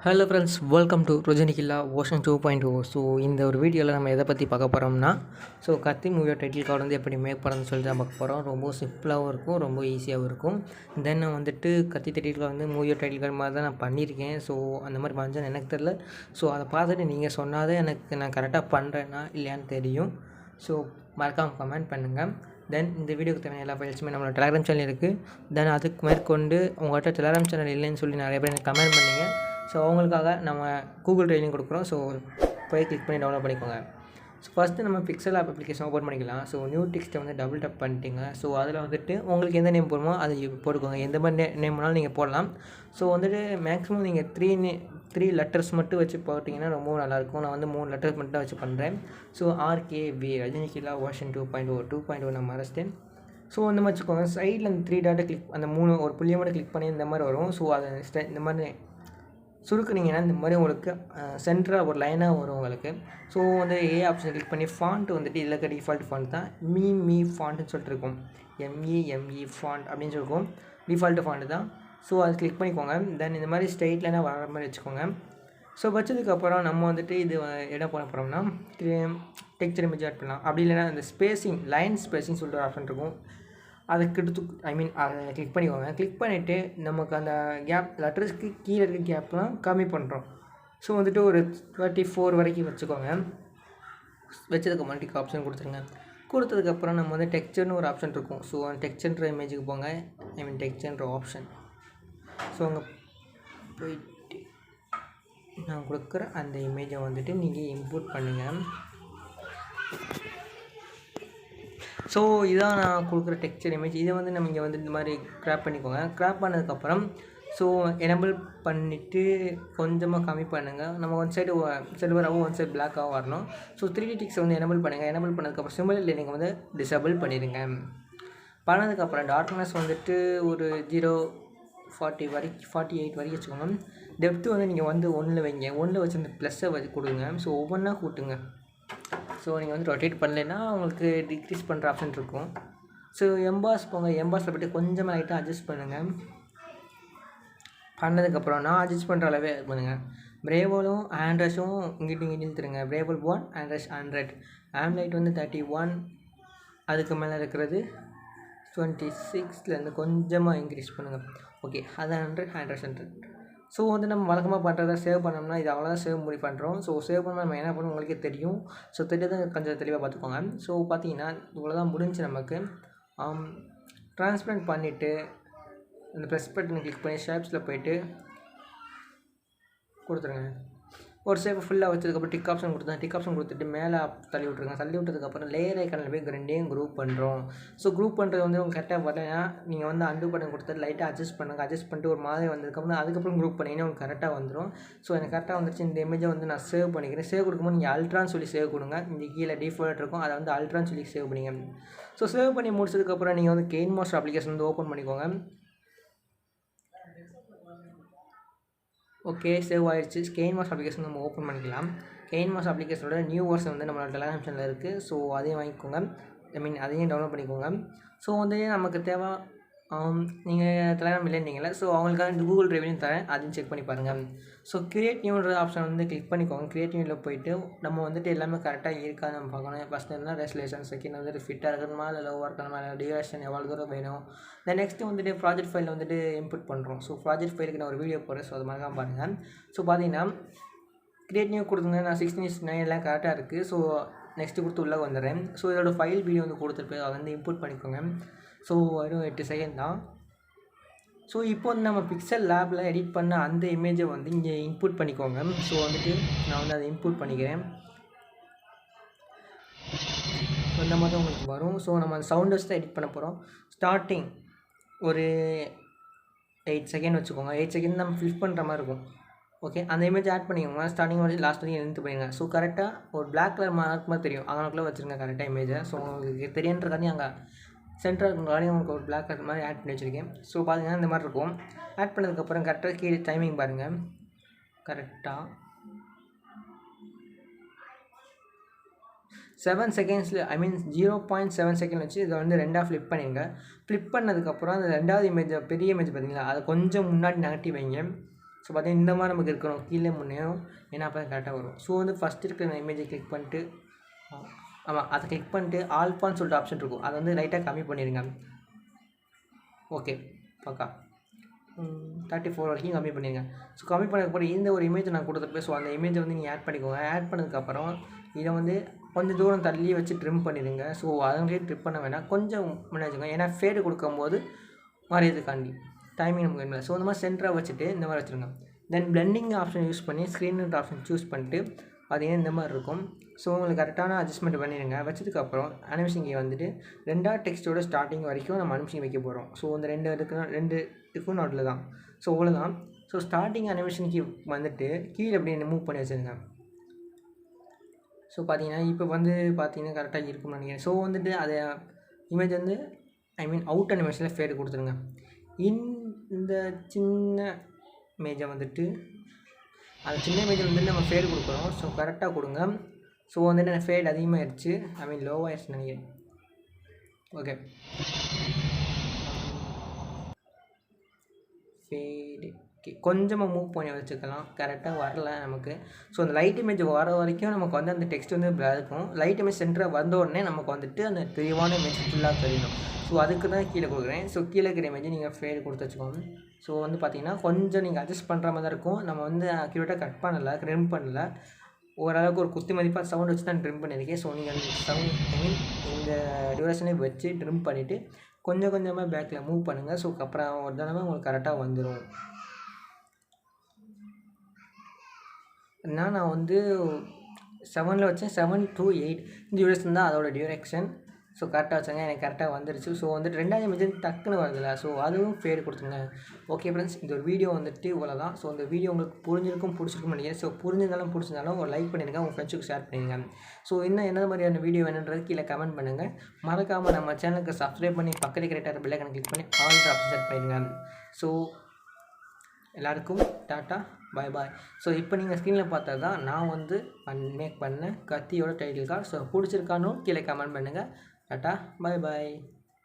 Hello friends, welcome to ரோஜனிகில்லா ocean 2.0. So இந்த ஒரு வீடியோவில் நம்ம எதை பற்றி பார்க்க போகிறோம்னா, கத்தி மூவியோட டைட்டில் கார்டு வந்து எப்படி மேக் பண்ணுறதுன்னு சொல்லிட்டு தான் பார்க்க போகிறோம். ரொம்ப சிம்பிளாகவும் இருக்கும், ரொம்ப ஈஸியாகவும் இருக்கும். தென் நான் கத்தி டைட்டில் கார்டு வந்து மூவியோட டைட்டில் கார்டு மாதிரி தான் நான் பண்ணியிருக்கேன். ஸோ அந்த மாதிரி பண்ணுறேன்னு எனக்கு தெரில. ஸோ அதை பார்த்துட்டு நீங்கள் சொன்னாதே எனக்கு நான் கரெக்டாக பண்ணுறேன்னா இல்லையான்னு தெரியும். ஸோ மறக்காமல் கமெண்ட் பண்ணுங்கள். தென் இந்த வீடியோக்கு தேவையான எல்லா ஃபைல்ஸுமே நம்மளோட டெலிகிராம் சேனல் இருக்குது. தென் அதுக்கு மேற்கொண்டு உங்கள்கிட்ட டெலிகிராம் சேனல் இல்லைன்னு சொல்லி நிறைய பேர் எனக்கு கமெண்ட் பண்ணிங்க. ஸோ அவங்களுக்காக நம்ம கூகுள் ட்ரைனிங் கொடுக்குறோம். ஸோ போய் கிளிக் பண்ணி டவுன்லோட் பண்ணிக்கோங்க. ஸோ ஃபஸ்ட்டு நம்ம பிக்சல் ஆப் அப்ளிகேஷன் ஓப்பன் பண்ணிக்கலாம். ஸோ நியூ டெக்ஸ்ட்டை வந்து டபுள் டப் பண்ணிட்டீங்க. ஸோ அதில் உங்களுக்கு எந்த நேம் போடுமோ அதை போட்டுக்கோங்க. எந்த மாதிரி நேம் வேணாலும் நீங்கள் போடலாம். ஸோ மேக்ஸிமம் நீங்கள் த்ரீ லெட்டர்ஸ் மட்டும் வச்சு போட்டிங்கன்னா ரொம்பவும் நல்லாயிருக்கும். நான் 3 லெட்டர்ஸ் மட்டும் தான் வச்சு பண்ணுறேன். ஸோ RKV ரஜினிகில்லா வெர்ஷன் 2.0 நான் மறச்சிட்டேன். ஸோ இந்த மாதிரி வச்சுக்கோங்க. சைடில் அந்த 3 டாட்டை கிளிக் அந்த 3 ஒரு புள்ளியை மட்டும் கிளிக் பண்ணி இந்த மாதிரி வரும். ஸோ அதை இந்த மாதிரி சுருக்குனீங்கன்னா இந்த மாதிரி உங்களுக்கு சென்டராக ஒரு லைனாக வரும் உங்களுக்கு. ஸோ ஏ ஆப்ஷன் கிளிக் பண்ணி ஃபாண்ட் இதில் இருக்க டிஃபால்ட் ஃபாண்ட் தான் மீ ஃபாண்ட்டுன்னு சொல்லிட்டு இருக்கும். ME ஃபாண்ட் அப்படின்னு சொல்லிருக்கும். டிஃபால்ட்டு ஃபாண்ட்டு தான். ஸோ அது கிளிக் பண்ணிக்கோங்க. தென் இந்த மாதிரி ஸ்ட்ரெயிட் லைனாக வர மாதிரி வச்சுக்கோங்க. ஸோ வச்சதுக்கப்புறம் நம்ம இது என்ன பண்ண போகிறோம்னா டெக்ஸ்சர் இமேஜ் ஆட் பண்ணலாம். அப்படி இல்லைன்னா அந்த ஸ்பேசிங் லைன் ஸ்பேசிங் சொல்லிட்டு ஒரு ஆப்ஷன் இருக்கும். அதை அதை கிளிக் பண்ணிக்கோங்க. கிளிக் பண்ணிவிட்டு நமக்கு அந்த கேப் லெட்டர்ஸ்க்கு கீழே இருக்க கேப்லாம் கம்மி பண்ணுறோம். ஸோ ஒரு 34 வரைக்கும் வச்சுக்கோங்க. வச்சதுக்கப்புறம் டிக் ஆப்ஷன் கொடுத்துருங்க. கொடுத்ததுக்கப்புறம் நம்ம டெக்ஸ்சர்னு ஒரு ஆப்ஷன் இருக்கும். ஸோ அந்த டெக்ஸ்சர்ன்ற இமேஜுக்கு போங்க. டெக்ஸ்சர்ன்ற ஆப்ஷன். ஸோ அங்கே போயிட்டு நான் கொடுக்குற அந்த இமேஜை நீங்கள் இம்போர்ட் பண்ணுங்கள். ஸோ இதான் நான் கொடுக்குற டெக்ஸ்சர் இமேஜ். இதை நம்ம இங்கே இந்த மாதிரி கிராப் பண்ணிக்கோங்க. கிராப் பண்ணதுக்கப்புறம் எனபிள் பண்ணிவிட்டு கொஞ்சமாக கம்மி பண்ணுங்கள். நம்ம ஒன் சைடு சில்வராகவும் ஒன் சைடு பிளாக்காகவும் வரணும். ஸோ 3D டிக்ஸை எனபிள் பண்ணுங்கள். எனபிள் பண்ணதுக்கப்புறம் சிம்பிள் இல்லை நீங்கள் டிசபிள் பண்ணிடுங்க. பண்ணதுக்கப்புறம் டார்க்னஸ் ஒரு 0.48 வரைக்கும் வச்சுக்கோங்க. டெப்த்து நீங்கள் 1 வைங்க. 1 வச்சு அந்த ப்ளஸ்ஸை வச்சு கொடுங்க. ஸோ ஒவ்வொன்றா கூட்டுங்க. ஸோ நீங்கள் ரொட்டேட் பண்ணலைன்னா உங்களுக்கு டிக்ரீஸ் பண்ணுற ஆப்ஷன் இருக்கும். ஸோ எம்பாஸ் போங்க. எம்பாஸில் போய்ட்டு கொஞ்சமாக லைட்டாக அட்ஜஸ்ட் பண்ணுங்கள். பண்ணதுக்கப்புறம் நான் அட்ஜஸ்ட் பண்ணுற அளவே பண்ணுங்கள். பிரேவோலும் ஆண்ட்ரஸும் இங்கிட்டும் இழுத்துருங்க. பிரேவல் 1 ஆண்ட்ரஸ் 100. ஆம்லைட் 31. அதுக்கு மேலே இருக்கிறது 26லேருந்து கொஞ்சமாக இன்க்ரீஸ் பண்ணுங்கள். ஓகே, அது 100 ஆண்ட்ரஸ் 100. ஸோ நம்ம வழக்கமாக பண்ணுறத சேவ் பண்ணோம்னா இது அவ்வளோதான் சேவ் பண்ணுறோம். ஸோ சேவ் பண்ணால் நம்ம என்ன பண்ணணும் உங்களுக்கே தெரியும். ஸோ தெரியாத கொஞ்சம் தெளிவாக பார்த்துக்கோங்க. ஸோ பார்த்தீங்கன்னா இவ்வளோ தான் முடிஞ்சு நமக்கு. ட்ரான்ஸ்பரண்ட் பண்ணிவிட்டு இந்த ப்ரெஸ் பட்டனை கிளிக் பண்ணி ஷேப்ஸில் போய்ட்டு கொடுத்துருங்க. ஒரு சேவ் ஃபுல்லாக வச்சதுக்கப்புறம் டிக் ஆப்ஷன் கொடுத்துட்டு மேலே தள்ளி விட்ருங்க. தள்ளி விட்டதுக்கப்புறம் லேயர் ஐக்கானில் போய் ரெண்டையும் குரூப் பண்ணுறோம். ஸோ குரூப் பண்ணுறது உங்களுக்கு கரெக்டாக வரலைன்னா நீங்கள் அண்டு பட்டன் கொடுத்துட்டு லைட்டாக அட்ஜஸ்ட் பண்ணுங்கள். அட்ஜஸ்ட் பண்ணிட்டு ஒரு மாதிரி வந்ததுக்கப்புறம் அதுக்கப்புறம் குரூப் பண்ணிங்கன்னா உங்களுக்கு கரெக்டாக வந்துடும். ஸோ எனக்கு கரெக்டாக வந்துருச்சு. இந்த இமேஜை நான் சேவ் பண்ணிக்கிறேன். சேவ் கொடுக்கும்போது நீங்கள் அல்ட்ரான்னு சொல்லி சேவ் கொடுங்க. இந்த கீழே டிஃபால்ட் இருக்கும், அதை அல்ட்ரான்னு சொல்லி சேவ் பண்ணிங்க. ஸோ சேவ் பண்ணி முடிச்சதுக்கப்புறம் நீங்கள் கெயின் மாஸ்டர் அப்ளிகேஷன் ஓப்பன் பண்ணிக்கோங்க. ஓகே, சேவ் ஆகிடுச்சு. கெயின் மாஸ் அப்ளிகேஷன் நம்ம ஓப்பன் பண்ணிக்கலாம். கெயின் மாஸ் அப்ளிகேஷனோட நியூ வெர்ஷன் நம்மளோட டெலிகிராம் சேனலில் இருக்குது. ஸோ அதையும் வாங்கிக்கோங்க. அதையும் டவுன்லோட் பண்ணிக்கோங்க. ஸோ நமக்கு தேவை நீங்கள் டெலிகிராம் இல்லைன்னீங்களே, ஸோ அவங்களுக்காக கூகுள் டிரைவையும் தரேன், அதையும் செக் பண்ணி பாருங்கள். ஸோ கிரியேட் நியூன்ற ஆப்ஷன் கிளிக் பண்ணிக்கோங்க. கிரியேட் நியூவில் போய்ட்டு நம்ம எல்லாமே கரெக்டாக இருக்காது நம்ம பார்க்கணும். ஃபஸ்ட் என்ன ரெசல்யூஷன், செகண்ட் ஃபிட்டாக இருக்கணுமா இல்லை லோவாக இருக்கணுமா, இல்லை டியூரேஷன் எவ்வளோ தூரம் வேணும். Then next project file import பண்ணுறோம். ஸோ ப்ராஜெக்ட் ஃபைலுக்கு நான் ஒரு வீடியோ போடுறேன். ஸோ அது மாதிரி பாருங்கள். ஸோ பார்த்தீங்கன்னா கிரியேட் நியூ கொடுத்துங்க. நான் 16:9 எல்லாம் கரெக்டாக இருக்குது. ஸோ நெக்ஸ்ட்டு கொடுத்து உள்ளே வந்துடுறேன். ஸோ இதோட ஃபைல் வீடியோ கொடுத்துருப்பேன். அதை இம்போர்ட் பண்ணிக்கோங்க. ஸோ வெறும் 8 செகண்ட் தான். ஸோ இப்போ நம்ம பிக்சல் லேபில் எடிட் பண்ண அந்த இமேஜை இங்கே இன்புட் பண்ணிக்கோங்க. ஸோ நான் அதை இன்புட் பண்ணிக்கிறேன். ஸோ இந்த மாதிரி உங்களுக்கு வரும். ஸோ நம்ம அந்த சவுண்டர்ஸ் தான் எடிட் பண்ண போகிறோம். ஸ்டார்டிங் ஒரு 8 செகண்ட் வச்சுக்கோங்க. 8 செகண்ட் நம்ம ஃபில் பண்ணுற மாதிரி இருக்கும். ஓகே, அந்த இமேஜ் ஆட் பண்ணிக்கோங்க. ஸ்டார்டிங் வரைக்கும் லாஸ்ட் வரைக்கும் எடுத்து போயிடுங்க. ஸோ கரெக்டாக ஒரு பிளாக் கலர் மார்க் மாதிரி தெரியும். அதனால வச்சுருங்க கரெக்டாக இமேஜை. ஸோ உங்களுக்கு தெரியன்றக்காண்டி அங்கே சென்டராக இருக்கிற உங்களுக்கு ஒரு பிளாக் கலர் மாதிரி ஆட் பண்ணி வச்சுருக்கேன். ஸோ பார்த்தீங்கன்னா இந்த மாதிரி இருக்கும். ஆட் பண்ணதுக்கப்புறம் கரெக்டாக கீழே டைமிங் பாருங்கள். கரெக்டாக 7 செகண்ட்ஸில் 0.7 செகண்ட் வச்சு இதை ரெண்டாக ஃப்ளிப் பண்ணிடுங்க. ஃப்ளிப் பண்ணதுக்கப்புறம் அந்த ரெண்டாவது இமேஜ் பெரிய இமேஜ் பார்த்தீங்களா, அதை கொஞ்சம் முன்னாடி நகட்டி வைங்க. ஸோ பார்த்தீங்கன்னா இந்த மாதிரி நமக்கு இருக்கணும், கீழே முன்னேயும், ஏன்னா அப்போ தான் கரெக்டாக வரும். ஸோ வந்து ஃபஸ்ட் இருக்கிற இமேஜை கிளிக் பண்ணிட்டு, ஆமாம் அதை கிளிக் பண்ணிட்டு ஆல்ஃபான்னு சொல்லிட்டு ஆப்ஷன் இருக்கும், அதை வந்து லைட்டாக கம்மி பண்ணிடுங்க. ஓகே பக்கா 34 வரைக்கும் கம்மி பண்ணிடுங்க. ஸோ கம்மி பண்ணதுக்கப்புறம் இந்த ஒரு இமேஜை நான் கொடுத்துருப்பேன். ஸோ அந்த இமேஜை வந்து நீங்கள் ஆட் பண்ணிக்கோங்க. ஆட் பண்ணதுக்கப்புறம் இதை வந்து கொஞ்சம் தூரம் தள்ளி வச்சு ட்ரிம் பண்ணிடுங்க. ஸோ அதே ட்ரிப் பண்ண வேணாம், கொஞ்சம் முன்னாடி வச்சுக்கோங்க, ஏன்னா ஃபேடு கொடுக்கும்போது மறையிறதுக்காண்டி டைமிங் நமக்கு வேணும். ஸோ இந்த மாதிரி சென்டராக வச்சுட்டு இந்த மாதிரி வச்சுருங்க. தென் பிளெண்டிங் ஆப்ஷன் யூஸ் பண்ணி ஸ்க்ரீன் ஆப்ஷன் சூஸ் பண்ணிட்டு அது இந்த மாதிரி இருக்கும். ஸோ உங்களுக்கு கரெக்டான அட்ஜஸ்ட்மெண்ட் பண்ணிடுங்க. வச்சதுக்கப்புறம் அனிமேஷன் கீ வந்துட்டு 2 டெக்ஸ்ட்டோட ஸ்டார்டிங் வரைக்கும் நம்ம அனிமேஷன் வைக்க போகிறோம். ஸோ இந்த 2 இதுக்கும் நோட்டில் தான். ஸோ அவ்வளோதான். ஸோ ஸ்டார்டிங் அனிமேஷன் கீ வந்துட்டு கீழே அப்படியே மூவ் பண்ணி வச்சுருங்க. ஸோ பார்த்தீங்கன்னா இப்போ வந்து பார்த்தீங்கன்னா கரெக்டாக இருக்கும்னு நினைக்கிறேன். ஸோ வந்துட்டு அதை இமேஜ் வந்து அவுட் அனிமேஷனில் ஃபேடு கொடுத்துருங்க. இந்த சின்ன இமேஜை வந்துட்டு அந்த சின்ன இமேஜில் வந்துட்டு நம்ம ஃபேடு கொடுக்குறோம். ஸோ கரெக்டாக கொடுங்க. ஸோ வந்துட்டு ஃபேட் அதிகமாகிடுச்சு, லோவாகிடுச்சுன்னு நினைக்கிறேன். ஓகே ஃபேடு கொஞ்சமாக மூவ் பண்ணி வச்சுக்கலாம், கரெக்டாக வரல நமக்கு. ஸோ அந்த லைட் இமேஜ் வர வரைக்கும் நமக்கு வந்து அந்த டெக்ஸ்ட் வந்து இருக்கும். லைட் இமேஜ் சென்டராக வந்த உடனே நமக்கு வந்துட்டு அந்த தெளிவான இமேஜ் ஃபுல்லாக தெரியணும். ஸோ அதுக்கு தான் கீழே கொடுக்குறேன். ஸோ கீழே இருக்கிற இமேஜ் நீங்கள் ஃபேடு கொடுத்து வச்சுக்கோங்க. ஸோ வந்து பார்த்தீங்கன்னா கொஞ்சம் நீங்கள் அட்ஜஸ்ட் பண்ணுற மாதிரி தான் இருக்கும். நம்ம வந்து அக்யூரேட்டாக கட் பண்ணலை, ட்ரிம் பண்ணல, ஓரளவுக்கு ஒரு குத்தி மதிப்பாக சவுண்ட் வச்சு தான் ட்ரிம் பண்ணியிருக்கேன். ஸோ நீங்கள் அந்த சவுண்ட் இந்த டியூரேஷனே வச்சு ட்ரிம் பண்ணிவிட்டு கொஞ்சம் கொஞ்சமாக பேக்கில் மூவ் பண்ணுங்கள். ஸோ அப்புறம் ஒரு தடவை உங்களுக்கு கரெக்டாக வந்துடும். நான் வந்து 7 வச்சேன், 7 to 8 டியூரேஷன் தான் அதோட டியூரேஷன். ஸோ கரெக்டாக வச்சாங்க, எனக்கு கரெக்டாக வந்துருச்சு. ஸோ வந்துட்டு 2வது இமேஜ் டக்குன்னு வருதுல்ல, ஸோ அதுவும் ஃபேடு கொடுத்துருங்க. ஓகே ஃப்ரெண்ட்ஸ், இந்த ஒரு வீடியோ வந்துட்டு இவ்வளோ தான். ஸோ இந்த வீடியோ உங்களுக்கு பிடிச்சிருக்கும்னு நினைக்கிறேன். ஸோ பிடிச்சிருந்தாலும் ஒரு லைக் பண்ணிடுங்க, உங்கள் ஃப்ரெண்ட்ஸுக்கு ஷேர் பண்ணிடுங்க. ஸோ இன்னும் என்ன மாதிரியான வீடியோ வேணுன்றது கீழே கமெண்ட் பண்ணுங்கள். மறக்காமல் நம்ம சேனலுக்கு சப்ஸ்கிரைப் பண்ணி பக்கத்துக்கு கரெக்டாக பெல் ஐகானை கிளிக் பண்ணி ஆல் ஆப்ஷன் செட் பண்ணிடுங்க. ஸோ எல்லாருக்கும் டாட்டா, பாய் பாய். ஸோ இப்போ நீங்கள் ஸ்க்ரீனில் பார்த்தது தான் நான் வந்து மேக் பண்ண கத்தியோட டைட்டில் கார்டு. ஸோ பிடிச்சிருக்கானோ கீழே கமெண்ட் பண்ணுங்கள். டாட்டா, பாய் பாய்.